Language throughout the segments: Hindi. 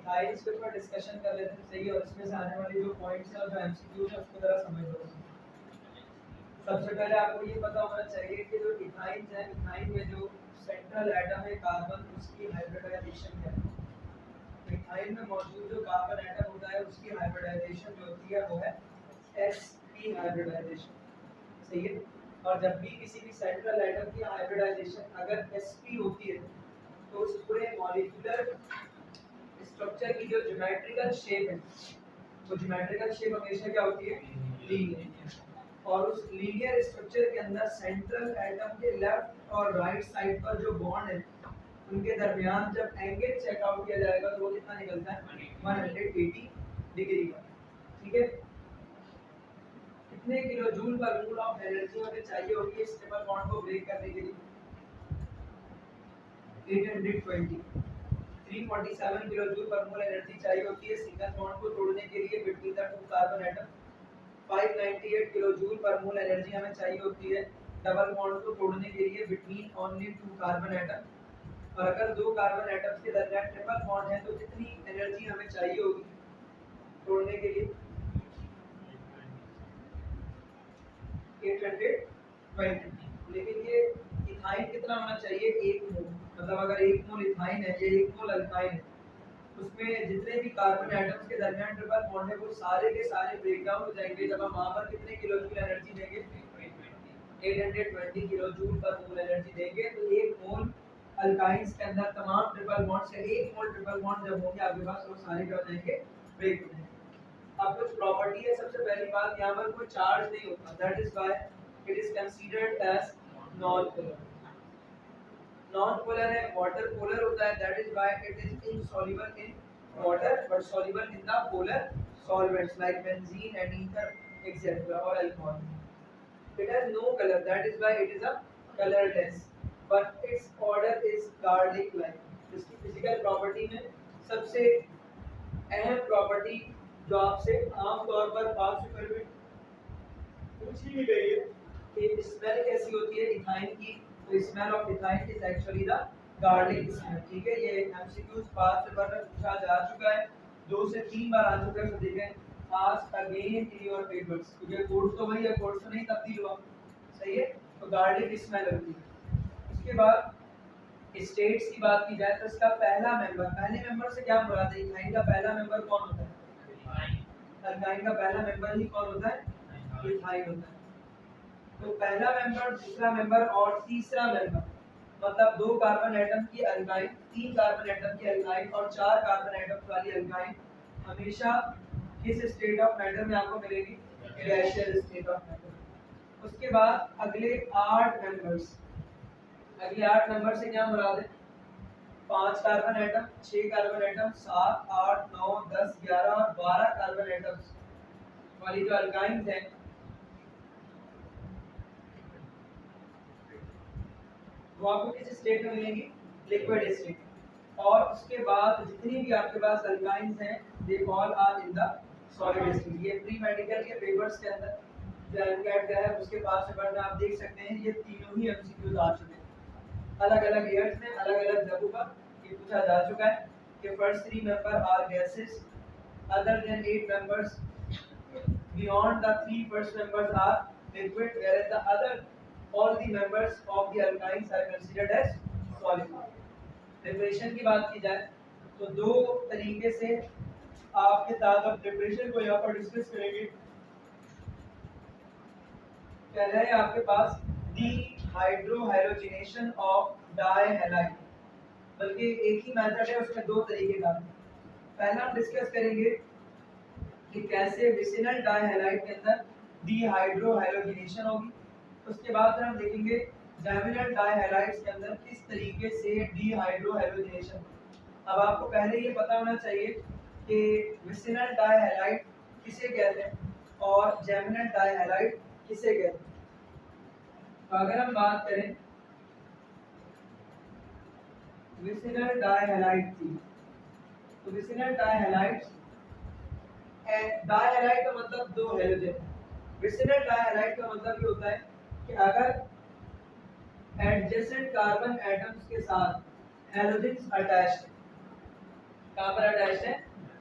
इथाइल्स के ऊपर डिस्कशन कर लेते हैं, सही है। और इसमें से आने वाली जो पॉइंट्स हैं और जो एमसीक्यूज हैं उसको जरा समझ लो। सबसे पहले आपको ये पता होना चाहिए कि जो इथाइल्स हैं, इथाइल में जो सेंट्रल एटम है कार्बन, उसकी हाइब्रिडाइजेशन क्या है। इथाइल में मौजूद जो कार्बन एटम होता है उसकी हाइब्रिडाइजेशन जो होती है वो है sp हाइब्रिडाइजेशन, सही है। और जब भी किसी भी सेंट्रल एटम की हाइब्रिडाइजेशन अगर sp होती है तो उस पूरे मॉलिक्यूलर स्ट्रक्चर की जो ज्योमेट्रिकल शेप है वो ज्योमेट्रिकल शेप हमेशा क्या होती है, लीनियर। और उस लीनियर स्ट्रक्चर के अंदर सेंट्रल एटम के लेफ्ट और राइट साइड पर जो बॉन्ड है उनके दरमियान जब एंगल चेकआउट किया जाएगा तो वो कितना निकलता है, 180 डिग्री का, ठीक है। कितने किलो जूल पर मोल ऑफ एनर्जी हमें चाहिए होगी इस ट्रिपल बॉन्ड को ब्रेक करने के लिए, 820 347 किलो जूल पर मोल एनर्जी चाहिए होती है सिंगल बॉन्ड को तोड़ने के लिए between the two carbon atom. 598 kilo joule पर मोल एनर्जी हमें चाहिए होती है डबल बॉन्ड को तोड़ने के लिए between only two carbon atom. और अगर दो कार्बन एटम्स के दरमियान ट्रिपल बॉन्ड है तो कितनी एनर्जी हमें चाहिए होगी तोड़ने के लिए, 820। लेकिन ये इथाइन कितना होना चाहिए, 1 मोल। मतलब अगर 1 मोल इथाइन है या 1 मोल अल्काइन है उसमें जितने भी कार्बन एटम्स के दरमियान ट्रिपल बॉन्ड है वो सारे के सारे ब्रेक डाउन हो जाएंगे जब हम वहां पर कितने किलो जूल एनर्जी देंगे, 820 किलो जूल पर मोल एनर्जी देंगे। तो 1 मोल अल्काइंस के अंदर तमाम ट्रिपल बॉन्ड से 1 मोल ट्रिपल बॉन्ड जब होंगे आपके पास वो सारे क्या हो जाएंगे, ब्रेक हो जाएंगे। अब कुछ प्रॉपर्टी है, सबसे पहली बात यहाँ पर कोई चार्ज नहीं होता, that is why it is considered as non polar. Non polar है, वाटर पोलर होता है, that is why it is insoluble in water but soluble in the polar solvents like benzene and ether etcetera और alcohol. It has no color, that is why it is a colorless, but its order is garlic-like. इसकी फिजिकल प्रॉपर्टी में सबसे अहम प्रॉपर्टी जो आपसे आमतौर पर पास पेपर में पूछी भी गई है कि स्मेल कैसी होती है इथाइन की, तो smell of ethyne is actually the garlic smell, ठीक है। ये एमसीक्यूज पास पेपर में पूछा जा चुका है, 2 से 3 बार आ चुका है, तो देखें ask again in your papers, क्योंकि कोर्स तो वही है, कोर्स तो नहीं तब्दील हुआ, सही है। तो गार्लिक स्मेल होती है। उसके बाद स्टेट्स की बात की जाए तो इसका पहला मेंबर, पहले मेंबर से क्या मुराद है, इथाइन का पहला मेंबर कौन होता है, अल्काइन का पहला मेंबर ही कौन होता है, इथाइन होता है। तो पहला मेंबर, दूसरा मेंबर और तीसरा मेंबर, मतलब 2 कार्बन एटम की अल्काइन, 3 कार्बन एटम की अल्काइन और 4 कार्बन एटम वाली अल्काइन हमेशा किस स्टेट ऑफ मैटर में आपको मिलेगी, गैसियस स्टेट ऑफ मैटर। उसके बाद अगले 8 मेंबर्स, अगले 8 मेंबर से क्या मुराद है, 5 कार्बन एटम, 6 कार्बन एटम, 7 8 9 10 11 और 12 कार्बन एटम्स वाली जो अल्काइंस हैं वो आपको किस स्टेट में मिलेंगी, लिक्विड स्टेट। और उसके बाद जितनी भी आपके पास अल्काइंस हैं they all are in the solid state. ये प्री मेडिकल के पेपर्स के अंदर जो एमकेट का है उसके पास पेपर में आप देख सकते हैं ये तीनों ही एमसीक्यूज आ चुके हैं, अलग अलग ईयर्स में अलग अलग जगहों पर ये पूछा जा चुका है कि first 3 member are gases, other than 8 members beyond the 3 first members are liquid, whereas the other all the members of the alkynes are considered as solid। Preparation की बात की जाए तो 2 तरीके से आपके साथ अब प्रिपरेशन को यहाँ पर डिस्कस करेंगे। पहला है आपके पास डिहाइड्रोहाइलोजिनेशन ऑफ डाइहैलाइड, बल्कि एक ही मेथड है उसमें 2 तरीके का। पहला हम डिस्कस करेंगे कि कैसे विसिनल डाइहैलाइड के अंदर डिहाइड्रोहाइलोजिनेशन होगी। उसके बाद फिर हम देखेंगे जैमिनल डाइहैलाइड्स के अंदर किस तरीके से डिहाइड्रोहाइलोजिनेशन। अब आपको पहले ये पता होना चाहिए कि विसिनल डाइहैलाइड किसे कहते हैं और जैमिनल डाइहैलाइड किसे कहते हैं। तो अगर हम बात करें विसिनल डाइहैलाइड की, तो विसिनल डाइहैलाइड्स, डाइहैलाइड का मतलब 2 हैलोजन, विसिनल डाइहैलाइड का मतलब ये होता है कि अगर एडजेसेंट कार्बन एटम्स के साथ हैलोजन्स अटैच्ड, कहाँ पर अटैच्ड है,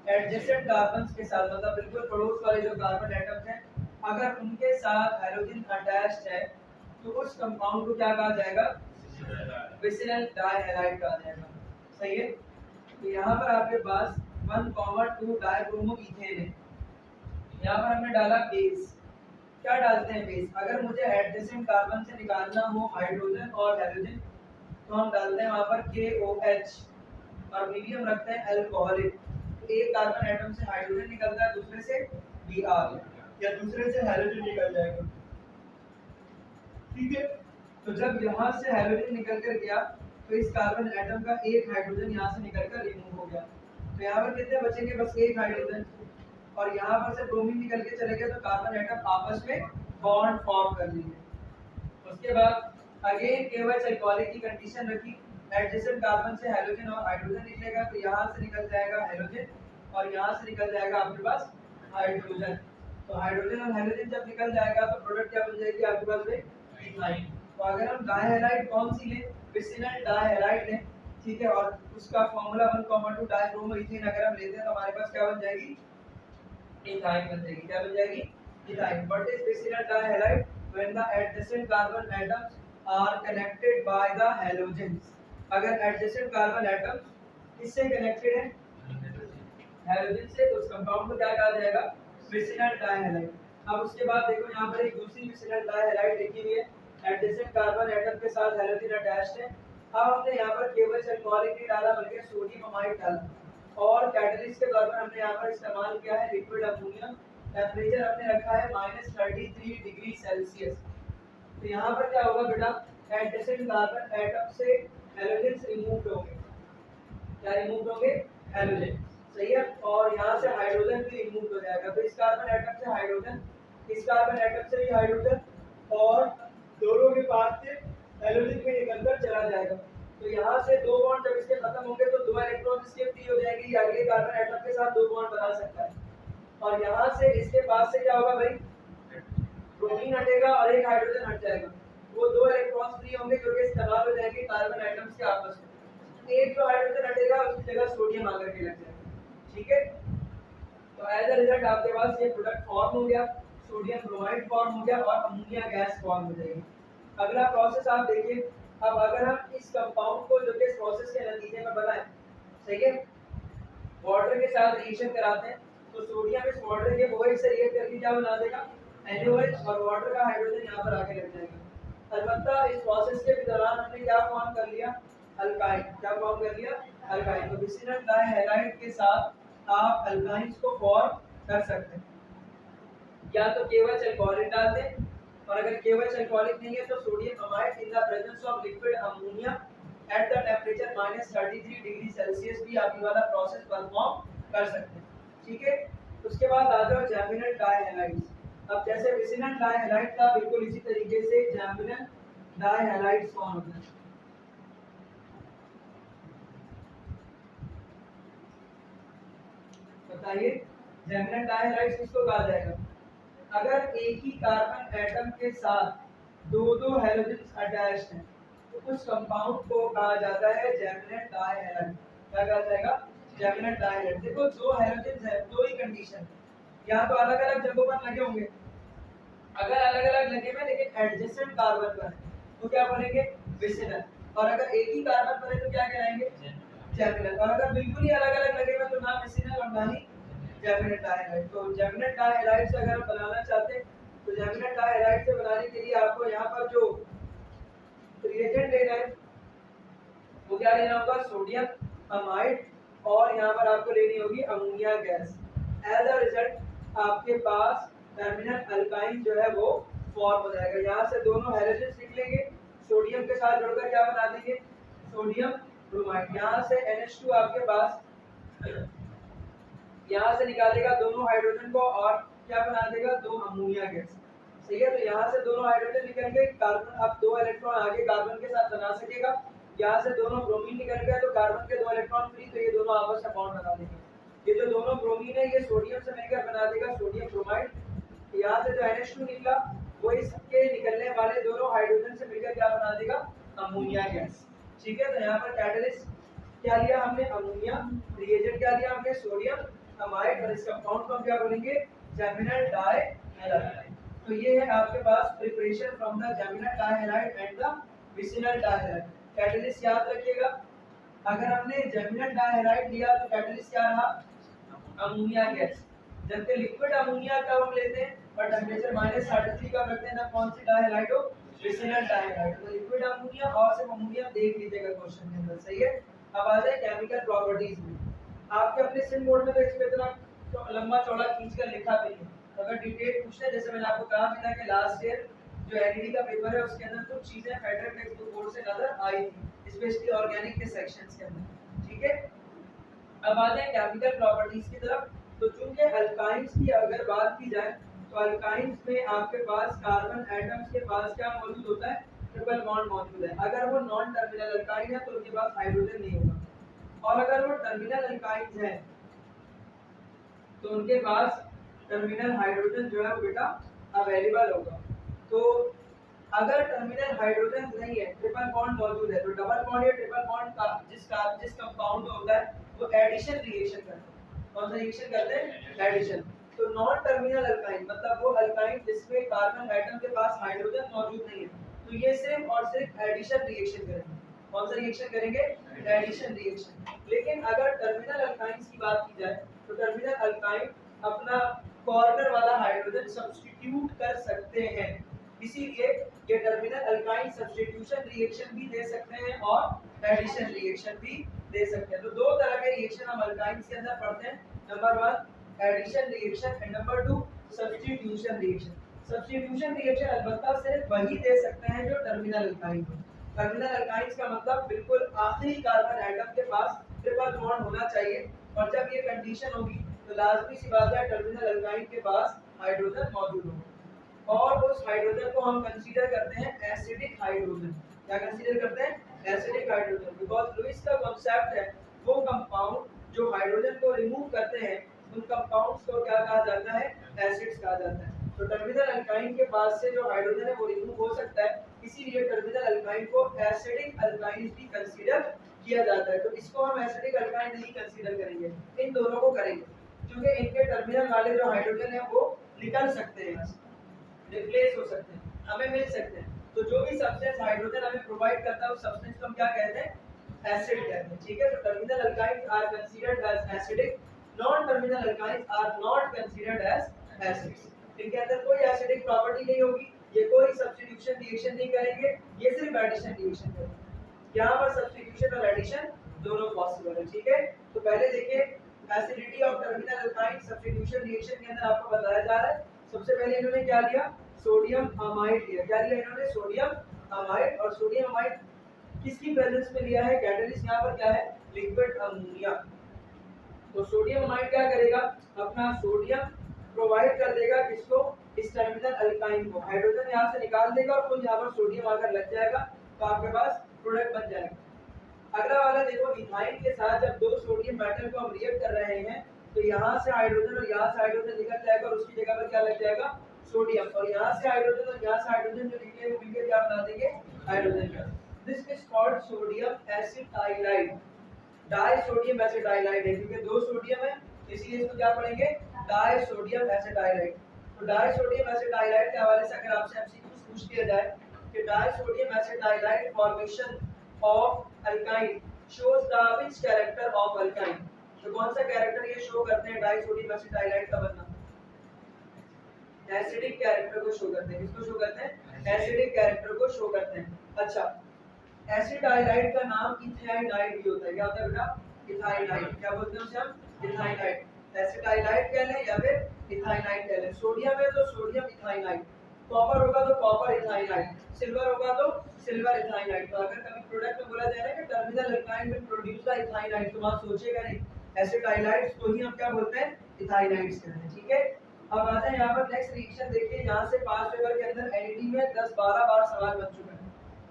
एडजेसेंट कार्बन्स के साथ, मतलब बिल्कुल पड़ोस वाले जो कार्बन एटम्स हैं अगर उनके साथ हाइड्रोजन अटैच्ड है तो उस कंपाउंड को क्या कहा जाएगा, विसिनल डाइहैलाइड कहा जाएगा। सही है। तो यहाँ पर आपके पास 1,2 डाइब्रोमो इथेन है। यहाँ पर हमने डाला बेस। क्या डालते हैं बेस, अगर मुझे एडजेसेंट कार्बन से निकालना हो हाइड्रोजन और हैलोजन तो हम डालते हैं वहाँ पर KOH और मीडियम रखते हैं अल्कोहलिक। तो एक कार्बन एटम से हाइड्रोजन निकलता है, दूसरे से Br या दूसरे से हैलोजन निकल जाएगा। ठीक है। तो जब यहाँ से हैलोजन निकल कर गया तो इस कार्बन एटम का एक हाइड्रोजन यहाँ से निकल कर रिमूव हो गया। तो यहाँ पर कितने बचेंगे, बस एक हाइड्रोजन। और यहाँ पर से ब्रोमीन निकल के चले गए तो कार्बन एटम आपस में बॉन्ड फॉर्म कर लेंगे। उसके बाद अगेन KOH अल्कोहलिक की कंडीशन रखी, एडजेसेंट कार्बन से हैलोजन और हाइड्रोजन निकलेगा तो यहाँ से निकल जाएगा हैलोजन और यहाँ से निकल जाएगा आपके पास हाइड्रोजन। तो हाइड्रोजन और हैलोजन जब निकल जाएगा तो प्रोडक्ट क्या बन जाएगी आपके पास में, इथाइन। तो अगर हम डाइहैलाइड कौन सी लें, विसिनल डाइहैलाइड लें, ठीक है, और उसका फार्मूला 1,2 डाइब्रोमो इथेन अगर हम लेते हैं तो हमारे पास क्या बन जाएगी, इथाइन बन जाएगी। क्या बन जाएगी, ethyne. What is vicinal dihalide, when the adjacent carbon atoms are connected by the halogens. अगर एडजेसेंट कार्बन एटम्स किससे कनेक्टेड है, हैलोजन से, तो उस कंपाउंड को क्या कहा जाएगा, विसिनल डाइहैलाइड। अब उसके बाद देखो यहाँ पर एक दूसरी विसिनल डाइहैलाइड लिखी हुई है, एडजेसेंट कार्बन एटम के साथ हैलोजन अटैच्ड है। अब हमने यहाँ पर KOH अल्कोहलिक नहीं डाला बल्कि सोडियम अमाइड डाला और कैटलिस्ट के तौर पर हमने यहाँ पर इस्तेमाल किया है लिक्विड अमोनिया। टेम्परेचर हमने रखा है -33 डिग्री सेल्सियस। तो यहाँ पर क्या होगा बेटा, एडजेसेंट कार्बन एटम से हैलोजन रिमूव होंगे। क्या रिमूव होंगे, हैलोजन। सही है। और यहाँ से हाइड्रोजन भी रिमूव हो जाएगा। तो इस कार्बन एटम से हाइड्रोजन, इस कार्बन एटम से भी हाइड्रोजन और दोनों के पास से हैलोजन भी निकलकर चला जाएगा। तो यहाँ से दो बॉन्ड जब इसके खत्म होंगे तो दो इलेक्ट्रॉन इसके फ्री हो जाएंगे, ये अगले कार्बन एटम के साथ दो बॉन्ड बना सकता है। और यहाँ से इसके पास से क्या होगा भाई, ब्रोमीन हटेगा और एक हाइड्रोजन हट जाएगा। वो दो इलेक्ट्रॉन फ्री होंगे जो कि इस्तेमाल हो जाएंगे कार्बन एटम्स के आपस में। एक जो हाइड्रोजन हटेगा उसकी जगह सोडियम आकर के लग जाएगा। ठीक है। तो एज अ रिजल्ट आपके पास ये प्रोडक्ट फॉर्म हो गया, सोडियम ब्रोमाइड फॉर्म हो गया और अमोनिया गैस फॉर्म हो जाएगी। अगला प्रोसेस आप देखिए। अब अगर हम इस कंपाउंड को जो कि इस प्रोसेस के नतीजे में बनाएं, सही है, वाटर के साथ रिएक्शन कराते हैं तो सोडियम इस वाटर के OH से रिएक्ट करके क्या बना देगा, NaOH, और वाटर का हाइड्रोजन यहाँ पर आके लग जाएगा। अलबत्ता इस प्रोसेस के दौरान हमने क्या फॉर्म कर लिया, अल्काइन। क्या फॉर्म कर लिया, अल्काइन। तो विसिनल डाइहैलाइड के साथ आप अल्काइंस को फॉर्म कर सकते हैं। या तो KOH अल्कोहलिक डाल दें, और अगर KOH अल्कोहलिक नहीं है तो sodium amide in the presence of liquid ammonia at the temperature -33 degree Celsius भी आप ये वाला प्रोसेस परफॉर्म कर सकते हैं। ठीक है। उसके बाद आ जाओ जैमिनल डाइहैलाइड्स। अब जैसे विसिनल डाइहैलाइड था बिल्कुल इसी तरीके से जैमिनल डाइहैलाइड्स फॉर्म होता है। बताइए जैमिनल डाइहैलाइड्स किसको कहा जाएगा, अगर एक ही कार्बन एटम के साथ दो दो हैलोजन्स अटैच्ड हैं तो उस कंपाउंड को कहा जाता है जैमिनल डाइहैलाइड। क्या कहा जाएगा, जैमिनल डाइहैलाइड। देखो दो हैलोजन्स है, दो ही कंडीशन, यहाँ तो अलग अलग जगहों पर लगे होंगे, अगर अलग अलग लगे हुए लेकिन एडजेसेंट कार्बन पर है तो क्या बनेंगे, विसिनल। और अगर एक ही कार्बन पर है तो क्या कहलाएंगे, जैमिनल। और अगर बिल्कुल ही अलग अलग लगे हुए तो ना विसिनल और ना ही जैमिनल डाइहैलाइड। तो जैमिनल डाइहैलाइड से अगर हम बनाना चाहते हैं तो जैमिनल डाइहैलाइड से बनाने के लिए आपको यहाँ पर जो रिएजेंट लेना है वो क्या लेना होगा, सोडियम अमाइड, और यहाँ पर आपको लेनी होगी ammonia gas. As a result आपके पास टर्मिनल अल्काइन जो है वो फॉर्म हो जाएगा। यहाँ से दोनों हैलोजन्स निकलेंगे, सोडियम के साथ जुड़कर क्या बना देंगे, सोडियम ब्रोमाइड। यहाँ से NH2 आपके पास यहाँ से निकालेगा दोनों हाइड्रोजन को और क्या बना देगा, दो अमोनिया गैस। सही है। तो यहाँ से दोनों हाइड्रोजन निकल गए, कार्बन अब दो इलेक्ट्रॉन आगे कार्बन के साथ बना सकेगा। यहाँ से दोनों ब्रोमीन निकल गए तो कार्बन के दो इलेक्ट्रॉन फ्री, तो ये दोनों आपस में बॉन्ड बना देंगे। ये जो दोनों ब्रोमीन है ये सोडियम से मिलकर बना देगा सोडियम ब्रोमाइड। यहाँ से जो NH2 निकला वो इसके निकलने वाले दोनों हाइड्रोजन से मिलकर क्या बना देगा, अमोनिया गैस। ठीक है। तो यहाँ पर कैटलिस्ट क्या लिया हमने, अमोनिया, रिएजेंट क्या लिया हमने, सोडियम अमाइड, और इस कंपाउंड को हम क्या बोलेंगे, जैमिनल डाइहैलाइड। तो ये है आपके पास preparation from the geminal dihalide and the vicinal dihalide. Catalyst याद रखिएगा, अगर हमने जैमिनल डाइहैलाइड लिया तो कैटलिस्ट क्या रहा, अमोनिया गैस। जबकि लिक्विड अमोनिया का हम लेते हैं और टेम्परेचर -33 का रखते हैं ना, कौन सी डाइहैलाइड हो, विसिनल डाइहैलाइड। तो लिक्विड अमोनिया और सिर्फ अमोनिया देख लीजिएगा क्वेश्चन के अंदर, सही है। अब आ जाए केमिकल प्रॉपर्टीज में। आपके अपने सिम बोर्ड में तो इस पे इतना तो लंबा चौड़ा खींच कर लिखा भी नहीं, तो अगर डिटेल पूछते हैं, जैसे मैंने आपको कहा भी था कि लास्ट ईयर जो एनईडी का पेपर है उसके अंदर कुछ चीजें फेडरल टेक्स्ट बुक बोर्ड से नजर आई थी, स्पेशली ऑर्गेनिक के सेक्शंस के अंदर, ठीक है। अब आ जाए केमिकल प्रॉपर्टीज की तरफ। तो चूंकि अल्काइंस की अगर बात की जाए तो अल्काइंस में आपके पास कार्बन एटम्स के पास क्या मौजूद होता है, ट्रिपल बॉन्ड मौजूद है। अगर वो नॉन टर्मिनल अल्काइन है तो उनके पास हाइड्रोजन नहीं होगा, और अगर वो टर्मिनल अल्काइंस है तो उनके पास टर्मिनल हाइड्रोजन जो है वो बेटा अवेलेबल होगा। तो अगर टर्मिनल हाइड्रोजन नहीं है, ट्रिपल बॉन्ड मौजूद है, तो डबल बॉन्ड या ट्रिपल बॉन्ड का जिस कंपाउंड में होता है वो एडिशन रिएक्शन करता है। कौन सा रिएक्शन करते हैं, एडिशन। तो नॉन टर्मिनल अल्काइन मतलब वो अल्काइन जिसमें कार्बन एटम के पास हाइड्रोजन मौजूद नहीं है, तो ये सिर्फ और सिर्फ एडिशन रिएक्शन करेंगे। कौन सा रिएक्शन करेंगे, एडिशन रिएक्शन। लेकिन अगर टर्मिनल अल्काइंस की बात की जाए तो टर्मिनल अल्काइन अपना कॉर्नर वाला हाइड्रोजन सब्स्टिट्यूट कर सकते हैं, इसीलिए ये टर्मिनल अल्काइन सब्स्टिट्यूशन रिएक्शन भी दे सकते हैं और एडिशन रिएक्शन भी दे सकते हैं। तो दो तरह के रिएक्शन हम अल्काइंस के अंदर पढ़ते हैं, number 1 addition reaction and number 2 substitution reaction. Substitution reaction अलबत्ता सिर्फ वही दे सकते हैं जो टर्मिनल अल्काइन हो। टर्मिनल अल्काइंस का मतलब बिल्कुल आखिरी कार्बन एटम के पास ट्रिपल बॉन्ड होना चाहिए, और जब ये कंडीशन होगी तो लाजमी सी बात है टर्मिनल अल्काइन के पास हाइड्रोजन मौजूद होगा, और उस हाइड्रोजन को हम कंसीडर करते हैं एसिडिक हाइड्रोजन। क्या कंसीडर करते हैं, एसिडिक हाइड्रोजन, बिकॉज़ लुईस का कांसेप्ट है वो कंपाउंड जो हाइड्रोजन को रिमूव करते हैं उन कंपाउंड्स को क्या कहा जाता है, एसिड्स कहा जाता है। तो टर्मिनल अल्काइन के पास से जो हाइड्रोजन है वो रिमूव हो सकता है, इसीलिए टर्मिनल अल्काइन को एसिडिक अल्काइन भी कंसीडर किया जाता है। तो इसको हम एसिडिक अल्काइन नहीं कंसीडर करेंगे, इन दोनों को करेंगे, क्योंकि इनके टर्मिनल वाले जो हाइड्रोजन है वो निकल सकते हैं, रिप्लेस हो सकते हैं, हमें मिल सकते हैं। तो जो भी सब्सटेंस हाइड्रोजन हमें प्रोवाइड करता है उस सब्सटेंस को हम क्या कहते हैं, एसिड कहते हैं, ठीक है। तो terminal alkynes are considered as acidic, non terminal alkynes are not considered as acids. इनके अंदर कोई एसिडिक प्रॉपर्टी नहीं होगी, ये कोई सब्स्टिट्यूशन रिएक्शन नहीं करेंगे, ये सिर्फ एडिशन रिएक्शन करेंगे। यहाँ पर सब्स्टिट्यूशन और एडिशन दोनों पॉसिबल है, ठीक है। तो पहले देखिए acidity of terminal alkyne substitution reaction के अंदर आपको बताया जा रहा है। सबसे पहले इन्होंने क्या लिया, सोडियम अमाइड लिया। क्या लिया इन्होंने, सोडियम अमाइड। और सोडियम अमाइड किसकी प्रेजेंस में लिया है, कैटलिस्ट यहाँ पर क्या है, लिक्विड अमोनिया। तो सोडियम अमाइड क्या करेगा, अपना सोडियम प्रोवाइड कर देगा किसको, इस टर्मिनल अल्काइन को, हाइड्रोजन यहाँ से निकाल देगा और कुछ यहाँ पर सोडियम आकर लग जाएगा, तो आपके पास प्रोडक्ट बन जाएगा। अगला वाला देखो, इथाइन के साथ जब दो सोडियम मेटल को हम रिएक्ट कर रहे हैं तो यहाँ से हाइड्रोजन और यहाँ से हाइड्रोजन निकल जाएगा और उसकी जगह पर क्या लग जाएगा, सोडियम, और यहाँ से हाइड्रोजन और यहाँ से हाइड्रोजन जो निकले वो मिलकर क्या बना देंगे, hydrogen gas. This is called sodium acetylide, disodium acetylide है, क्योंकि दो सोडियम है इसलिए इसको क्या पढ़ेंगे, डाइसोडियम एसिटाइलाइड। तो डाइसोडियम एसिटाइलाइड के हवाले से अगर आपसे एमसीक्यूज पूछ लिया जाए कि disodium acetylide formation of alkyne shows the which character of alkyne, तो कौन सा कैरेक्टर ये शो करते हैं डाइसोडियम एसिटाइलाइड का बनना, एसिडिक कैरेक्टर को शो करते हैं। किसको शो करते हैं, एसिडिक कैरेक्टर को शो करते हैं। अच्छा, एसिटाइलाइड का नाम इथाइनाइड भी होता है, क्या होता है बेटा, इथाइनाइड। क्या बोलते हैं उसे हम, इथाइनाइड। एसिटाइलाइड कह लें या फिर इथाइनाइड कह लें। सोडियम है तो सोडियम इथाइनाइड, कॉपर होगा तो कॉपर इथाइनाइड, सिल्वर होगा तो सिल्वर इथाइनाइड। तो अगर कभी प्रोडक्ट में बोला जाए ना कि terminal alkyne will produce the ethynide, तो वहां सोचेगा नहीं, एसिटाइलाइड्स को ही हम क्या बोलते हैं, इथाइनाइड्स कहते हैं, ठीक है। अब आते हैं यहाँ पर नेक्स्ट रिएक्शन देखिए, यहाँ से पांच पेपर के अंदर एनईडी में 10-12 बार सवाल बन चुका है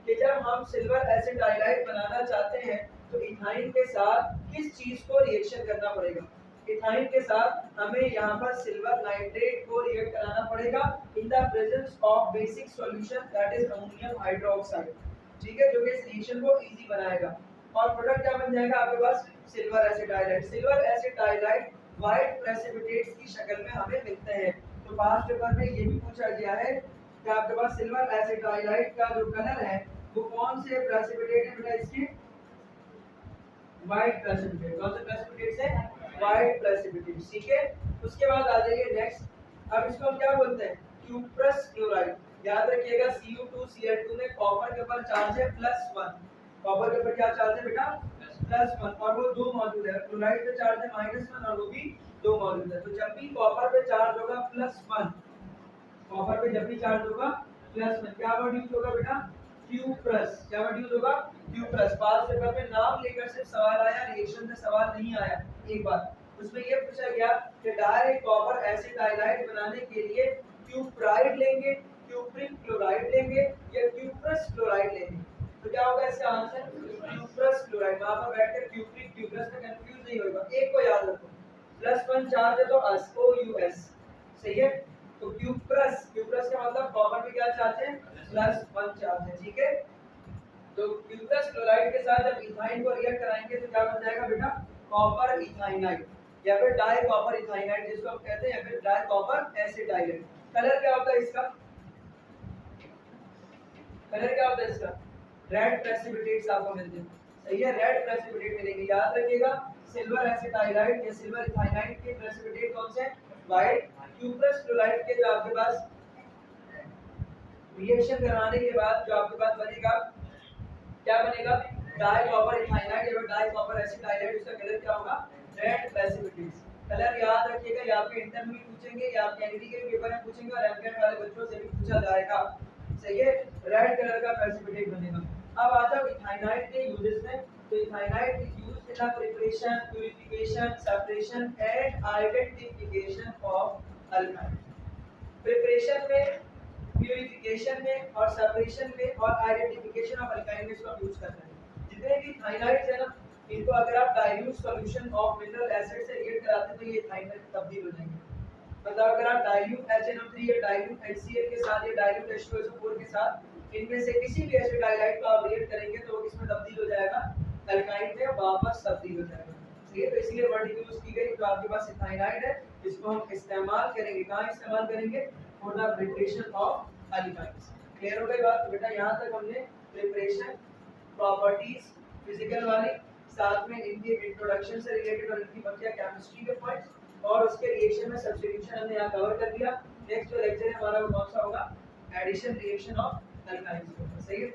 कि जब हम सिल्वर एसिटाइलाइड बनाना चाहते हैं तो इथाइन के साथ किस चीज को रिएक्शन करना पड़ेगा। इथाइन के साथ हमें यहाँ पर सिल्वर नाइट्रेट को रिएक्ट कराना पड़ेगा in the presence of basic solution that is ammonium hydroxide, ठीक है, जो कि इस रिएक्शन को इजी बनाएगा। और प्रोडक्ट क्या बन जाएगा आपके पास silver acetylide. Silver acetylide white precipitates की शक्ल में हमें मिलते हैं। तो पास्ट पेपर में ये भी पूछा गया है कि आपके पास सिल्वर एसिड हाइलाइट का जो कलर है वो कौन से प्रेसिपिटेट है बेटा, इसके व्हाइट प्रेसिपिटेट। कौन से प्रेसिपिटेट है? White precipitate. ठीक है, उसके बाद आ जाइए नेक्स्ट। अब इसको हम क्या बोलते हैं? Cuprous chloride. याद रखिएगा Cu2Cl2 में कॉपर के ऊपर चार्ज है +1। कॉपर के ऊपर क्या चार्ज है बेटा? +1 और वो 2 मौजूद है। क्लोराइड पे चार्ज है -1 और वो भी 2 मौजूद है। तो जब भी कॉपर पे चार्ज होगा +1, कॉपर पे जब भी चार्ज होगा +1, क्या वर्ड यूज होगा बेटा? क्यूप्रस। क्या वर्ड यूज होगा? क्यूप्रस। पास पेपर में नाम लेकर सिर्फ सवाल आया, रिएक्शन से सवाल नहीं आया। एक बार उसमें ये पूछा गया कि डायरेक्ट कॉपर एसिड हाइलाइट बनाने के लिए क्यूप्राइड लेंगे, क्यूप्रिक क्लोराइड लेंगे या क्यूप्रस क्लोराइड लेंगे? तो क्या होगा इसका आंसर? Cuprous chloride. वहां पर बैठकर क्यूप्रिक क्यूप्रस में कंफ्यूज नहीं होगा। एक को याद रखो, +1 चार्ज है तो SOUS, सही है। तो क्यूप्रस, क्यूप्रस का मतलब कॉपर पे क्या चार्ज है? +1 चार्ज है। ठीक है, तो क्यूप्रस क्लोराइड के साथ जब इथाइन को रिएक्ट कराएंगे तो क्या बन जाएगा बेटा? कॉपर इथाइनाइड या फिर डाई कॉपर इथाइनाइड जिसको हम कहते हैं, या फिर di copper acid highlight. Colour क्या होता है इसका? कलर क्या होता है इसका? रेड प्रेसिपिटेट्स आपको मिलते हैं। सही है, रेड प्रेसिपिटेट मिलेंगे। याद रखिएगा सिल्वर एसिड हाइलाइट या सिल्वर इथाइनाइड के प्रेसिपिटेट कौन से? व्हाइट। क्यूप्रस क्लोराइड के जो आपके पास रिएक्शन कराने के बाद जो आपके पास बनेगा, क्या बनेगा? डाई कॉपर इथाइनाइड या डाई कॉपर एसिड हाइलाइट। उसका कलर क्या होगा? Red precipitates. कलर याद रखिएगा, या आपके इंटरव्यू में पूछेंगे या आपके एनडी के पेपर में पूछेंगे और एमकेट वाले बच्चों से भी पूछा जाएगा। सही है, रेड कलर का प्रेसिपिटेट बनेगा। अब आ जाओ इथाइनाइड के यूजेस में। तो ethynide is used in the preparation, purification, separation and identification of alkyne. Preparation में, प्यूरिफिकेशन में और सेपरेशन में और आइडेंटिफिकेशन ऑफ अल्काइन में इसको हम यूज करते हैं। जितने भी इथाइनाइड्स है ना, इनको अगर आप dilute solution of mineral acid से रिएक्ट कराते हैं तो ये इथाइन में तब्दील हो जाएंगे। मतलब अगर आप डाइल्यूट HNO3 या डाइल्यूट HCl के साथ या डाइल्यूट H2SO4 के साथ इनमें से किसी भी एसिड हाइलाइट को आप रिएक्ट करेंगे तो वो किसमें तब्दील हो जाएगा? अल्काइन में वापस तब्दील हो जाएगा। ठीक है, तो इसलिए वर्ड यूज की गई। तो आपके पास इथाइनाइड है, इसको हम इस्तेमाल करेंगे। कहां इस्तेमाल करेंगे? For the preparation of alkynes. Clear हो गई बात? तो बेटा यहां तक हमने प्रिपरेशन, प्रॉपर्टीज फिजिकल वाली, साथ में इनके इंट्रोडक्शन से रिलेटेड और इनकी बच्चा केमिस्ट्री के पॉइंट्स और उसके रिएक्शन में सब्स्टिट्यूशन हमने यहाँ कवर कर दिया। नेक्स्ट जो लेक्चर है हमारा वो कौन सा होगा? Addition reaction of alkynes. सही है।